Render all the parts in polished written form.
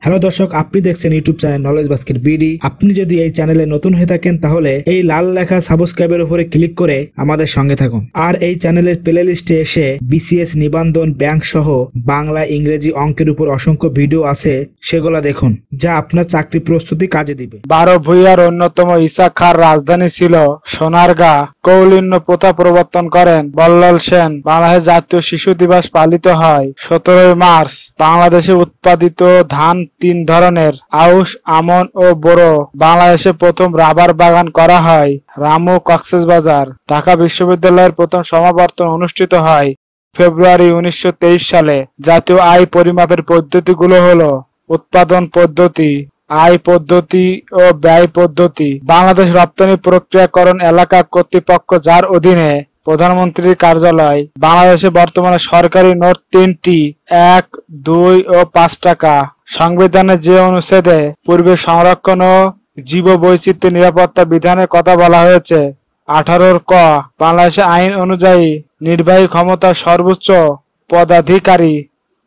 Hello দর্শক, আপনি দেখছেন YouTube channel knowledge basket BD. আপনি যদি এই চ্যানেলে নতুন হয়ে থাকেন তাহলে এই লাল লেখা সাবস্ক্রাইবের উপরে ক্লিক করে আমাদের সঙ্গে থাকুন। আর এই চ্যানেলের প্লে লিস্টে এসে বিসিএস নিবন্ধন, ব্যাংক সহ বাংলা, ইংরেজি, অঙ্কের উপর অসংখ্য ভিডিও আছে, সেগুলা দেখুন, যা আপনার চাকরি প্রস্তুতি কাজে দিবে। 12 ভূঁইয়ার অন্যতম ইসহাক খাঁর রাজধানী ছিল সোনারগাঁ। কৌলিন্য প্রথা প্রবর্তন করেন বল্লাল সেন। বাংলাদেশ জাতীয় শিশু দিবস পালিত হয় 17 মার্চ। বাংলাদেশে উৎপাদিত ধান 3 ধরনের: আউশ, আমন ও বোরো। বাংলাদেশে প্রথম রাবার বাগান করা হয় রামু, কক্সবাজার। ঢাকা বিশ্ববিদ্যালয়ের প্রথম সমাবর্তন অনুষ্ঠিত হয় ফেব্রুয়ারি 1923 সালে। জাতীয় আয় পরিমাপের পদ্ধতিগুলো হলো উৎপাদন পদ্ধতি, আয় পদ্ধতি ও ব্যয় পদ্ধতি। বাংলাদেশ রপ্তানি প্রক্রিয়াকরণ এলাকা কর্তৃপক্ষ, যার অধীনে প্রধানমন্ত্রীর কার্যালয়। বাংলাদেশে বর্তমানে সরকারি নোট 3টি: 1, 2 ও 5 টাকা। সংবিধানের যে অনুচ্ছেদে পূর্বে সংরক্ষণ ও জীববৈচিত্র্য নিরাপত্তা বিধানের কথা বলা হয়েছে 18 ক। বাংলাদেশে আইন অনুযায়ী নির্বাহী ক্ষমতার সর্বোচ্চ পদাধিকারী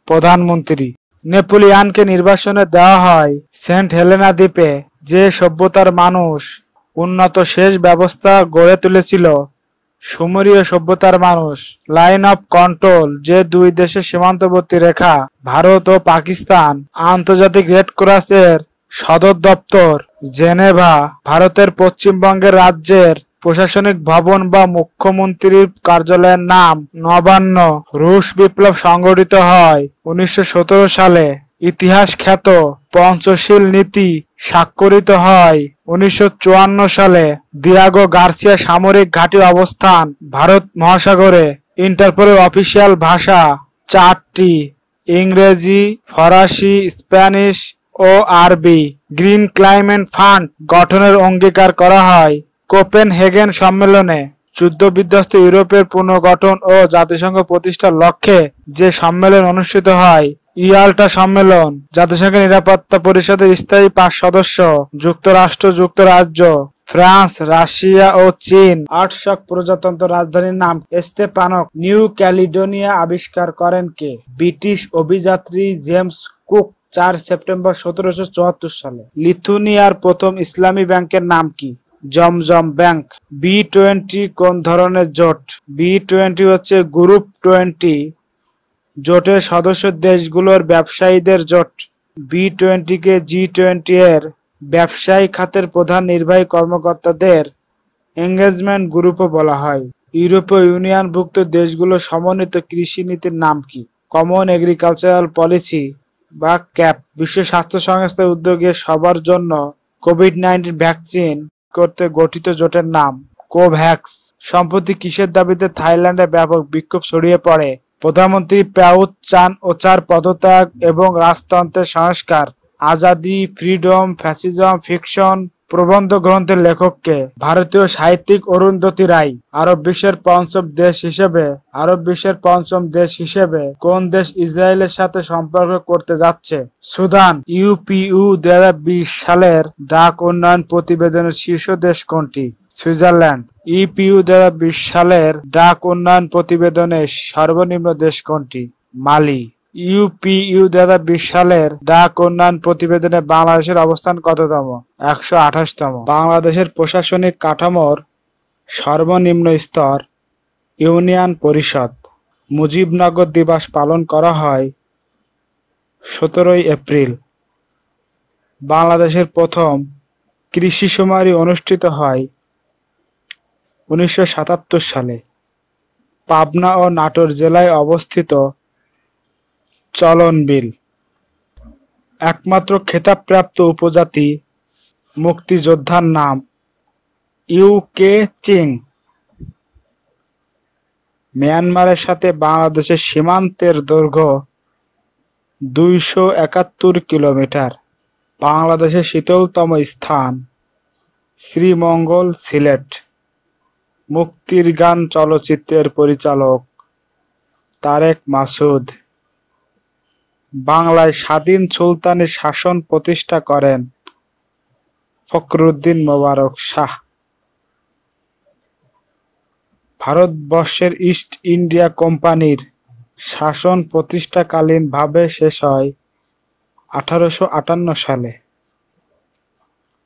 প্রধানমন্ত্রী। নেপোলিয়ানকে নির্বাসনে দেওয়া হয় সেন্ট হেলেনা দ্বীপে। যে সভ্যতার মানুষ উন্নত সেচ ব্যবস্থা গড়ে তুলেছিল সুমেরীয় সভ্যতার মানুষ। লাইন অফ কন্ট্রোল, যে দুই দেশের সীমান্তবর্তী রেখা, ভারত ও পাকিস্তান। আন্তর্জাতিক রেড ক্রসের সদর দপ্তর জেনেভা। ভারতের পশ্চিমবঙ্গের রাজ্যের প্রশাসনিক ভবন বা মুখ্যমন্ত্রীর কার্যালয়ের নাম নবান্ন। রুশ বিপ্লব সংঘটিত হয় 1917 সালে। ইতিহাস খ্যাত পঞ্চশীল নীতি স্বাক্ষরিত হয় 1954 সালে। দিয়াগো গার্সিয়া সামরিক ঘাঁটি অবস্থান ভারত মহাসাগরে। ইন্টারপোলের অফিসিয়াল ভাষা 4টি: ইংরেজি, ফরাসি, স্প্যানিশ ও আরবি। গ্রিন ক্লাইমেট ফান্ড গঠনের অঙ্গীকার করা হয় কোপেনহেগেন সম্মেলনে। যুদ্ধবিধ্বস্ত ইউরোপের পুনর্গঠন ও জাতিসংঘ প্রতিষ্ঠার লক্ষ্যে যে সম্মেলন অনুষ্ঠিত হয় ইয়াল্টা সম্মেলন। জাতিসংঘের নিরাপত্তা পরিষদের স্থায়ী 5 সদস্য: যুক্তরাষ্ট্র, যুক্তরাজ্য, ফ্রান্স, রাশিয়া ও চীন। আর্টসক প্রজাতন্ত্র রাজধানীর নাম স্তেপানক। নিউ ক্যালিডোনিয়া আবিষ্কার করেন কে? ব্রিটিশ অভিযাত্রী জেমস কুক, 4 সেপ্টেম্বর 1774 সালে। লিথুনিয়ার প্রথম ইসলামী ব্যাংকের নাম কি? জমজম ব্যাংক। B20 কোন ধরনের জোট? B20 হচ্ছে গ্রুপ 20। জোটের সদস্য দেশগুলোর ব্যবসায়ীদের জোট। B20 কে G20 এর ব্যবসায়ী খাতের প্রধান নির্বাহী কর্মকর্তাদের এঙ্গেজমেন্ট গ্রুপও বলা হয়। ইউরোপীয় ইউনিয়নভুক্ত দেশগুলোর সমন্বিত কৃষি নীতির নাম কি? কমন এগ্রিকালচারাল পলিসি বা ক্যাপ। বিশ্ব স্বাস্থ্য সংস্থার উদ্যোগে সবার জন্য কোভিড-19 ভ্যাকসিন করতে গঠিত জোটের নাম কোভ্যাক্স। সম্প্রতি কিসের দাবিতে থাইল্যান্ডে ব্যাপক বিক্ষোভ ছড়িয়ে পড়ে? প্রধানমন্ত্রী প্রাউত চান-ও-চার পদত্যাগ এবং রাজতন্ত্রের সংস্কার। আজাদি, ফ্রিডম, ফ্যাসিজম, ফিকশন প্রবন্ধ গ্রন্থের লেখককে? ভারতীয় সাহিত্যিক অরুন্ধতী রায়। আরব বিশ্বের পঞ্চম দেশ হিসেবে কোন দেশ ইসরায়েলের সাথে সম্পর্ক করতে যাচ্ছে? সুদান। ইউপিইউ 2020 সালের ডাক উন্নয়ন প্রতিবেদনের শীর্ষ দেশ কোনটি? সুইজারল্যান্ড। ইউপিইউ 2020 সালের ডাক উন্নয়ন প্রতিবেদনে সর্বনিম্ন দেশ কোনটি? মালি। ইউপিইউ 2020 সালের ডাক উন্নয়ন প্রতিবেদনে বাংলাদেশের অবস্থান কততম? 128তম। বাংলাদেশের প্রশাসনিক কাঠামোর সর্বনিম্ন স্তর ইউনিয়ন পরিষদ। মুজিবনগর দিবস পালন করা হয় 17 এপ্রিল। বাংলাদেশের প্রথম কৃষি শুমারি অনুষ্ঠিত হয় 1977 সালে। পাবনা ও নাটোর জেলায় অবস্থিত চলন বিল। একমাত্র খেতাবপ্রাপ্ত উপজাতি মুক্তিযোদ্ধার নাম ইউ.কে. চিং। মিয়ানমারের সাথে বাংলাদেশের সীমান্তের দৈর্ঘ্য 271 কিলোমিটার। বাংলাদেশের শীতলতম স্থান শ্রীমঙ্গল, সিলেট। মুক্তির গান চলচ্চিত্রের পরিচালক তারেক মাসুদ। বাংলায় স্বাধীন সুলতানি শাসন প্রতিষ্ঠা করেন ফখরুদ্দীন মোবারক শাহ। ভারতবর্ষের ইস্ট ইন্ডিয়া কোম্পানির শাসন প্রতিষ্ঠাকালীন ভাবে শেষ হয় 1858 সালে।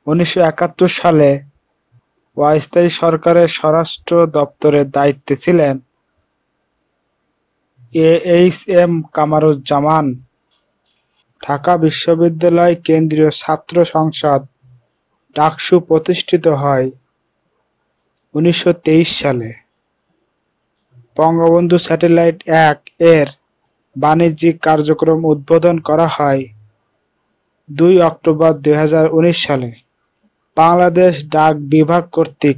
1971 সালে অস্থায়ী সরকারের স্বরাষ্ট্র দপ্তরের দায়িত্বে ছিলেন AHM কামারুজ্জামান। ঢাকা বিশ্ববিদ্যালয় কেন্দ্রীয় ছাত্র সংসদ ডাকসু প্রতিষ্ঠিত হয় 1923 সালে। বঙ্গবন্ধু স্যাটেলাইট 1 এর বাণিজ্যিক কার্যক্রম উদ্বোধন করা হয় 2 অক্টোবর 2019 সালে। বাংলাদেশ ডাক বিভাগ কর্তৃক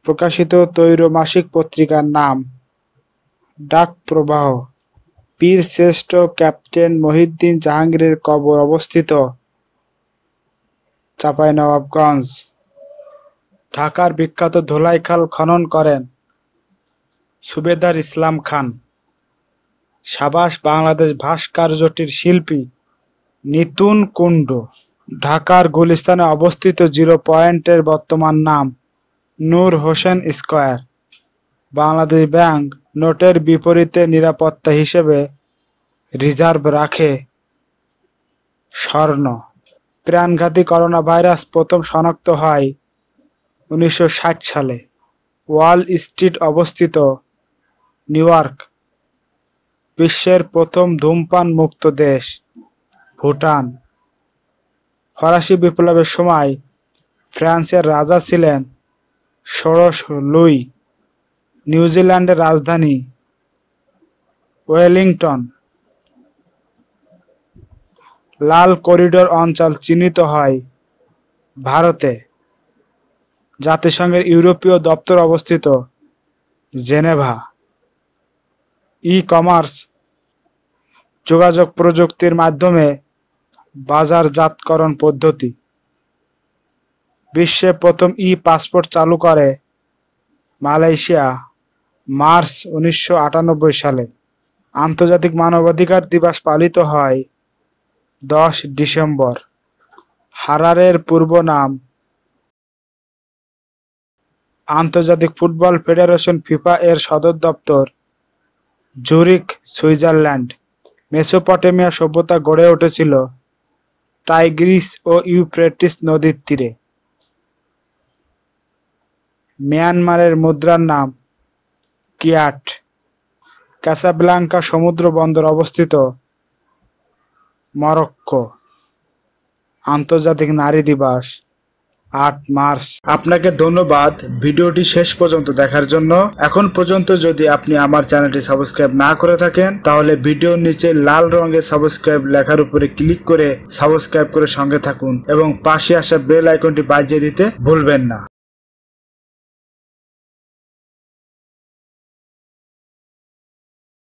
প্রকাশিত ত্রৈমাসিক পত্রিকার নাম ডাক প্রবাহ। বীর শ্রেষ্ঠ ক্যাপ্টেন মহিউদ্দিন জাহাঙ্গীরের কবর অবস্থিত চাঁপাইনবাবগঞ্জ। ঢাকার বিখ্যাত ধোলাইখাল খনন করেন সুবেদার ইসলাম খান। সাবাস বাংলাদেশ ভাস্কর্যটির শিল্পী নিতুন কুণ্ডু। ঢাকার গুলিস্তানে অবস্থিত জিরো পয়েন্টের বর্তমান নাম নূর হোসেন স্কয়ার। বাংলাদেশ ব্যাংক নোটের বিপরীতে নিরাপত্তা হিসেবে রিজার্ভ রাখে স্বর্ণ। প্রাণঘাতী করোনা ভাইরাস প্রথম শনাক্ত হয় 1960 সালে। ওয়াল স্ট্রিট অবস্থিত নিউ ইয়র্ক। বিশ্বের প্রথম ধূমপান মুক্ত দেশ ভুটান। ফরাসি বিপ্লবের সময় ফ্রান্সের রাজা ছিলেন ষোড়শ লুই। নিউজিল্যান্ডের রাজধানী ওয়েলিংটন। লাল করিডোর অঞ্চল চিহ্নিত হয় ভারতে। জাতিসংঘের ইউরোপীয় দপ্তর অবস্থিত জেনেভা। ই-কমার্স যোগাযোগ প্রযুক্তির মাধ্যমে বাজারজাতকরণ পদ্ধতি। বিশ্বে প্রথম ই-পাসপোর্ট চালু করে মালয়েশিয়া মার্চ 1998 সালে। আন্তর্জাতিক মানবাধিকার দিবস পালিত হয় 10 ডিসেম্বর। হারারের পূর্ব নাম আন্তর্জাতিক ফুটবল ফেডারেশন ফিফা এর সদর দপ্তর জুরিখ, সুইজারল্যান্ড। মেসোপটেমিয়া সভ্যতা গড়ে উঠেছিল টাইগ্রিস ও ইউফ্রেটিস নদীর তীরে। মিয়ানমারের মুদ্রার নাম কিয়াট। ক্যাসাব্লাঙ্কা সমুদ্র বন্দর অবস্থিত মরক্কো। আন্তর্জাতিক নারী দিবস 8 মার্চ। আপনাকে ধন্যবাদ ভিডিওটি শেষ পর্যন্ত দেখার জন্য। এখন পর্যন্ত যদি আপনি আমার চ্যানেলটি সাবস্ক্রাইব না করে থাকেন তাহলে ভিডিওর নিচে লাল রঙের সাবস্ক্রাইব লেখার উপরে ক্লিক করে সাবস্ক্রাইব করে সঙ্গে থাকুন এবং পাশে আসা বেল আইকনটি বাজিয়ে দিতে ভুলবেন না।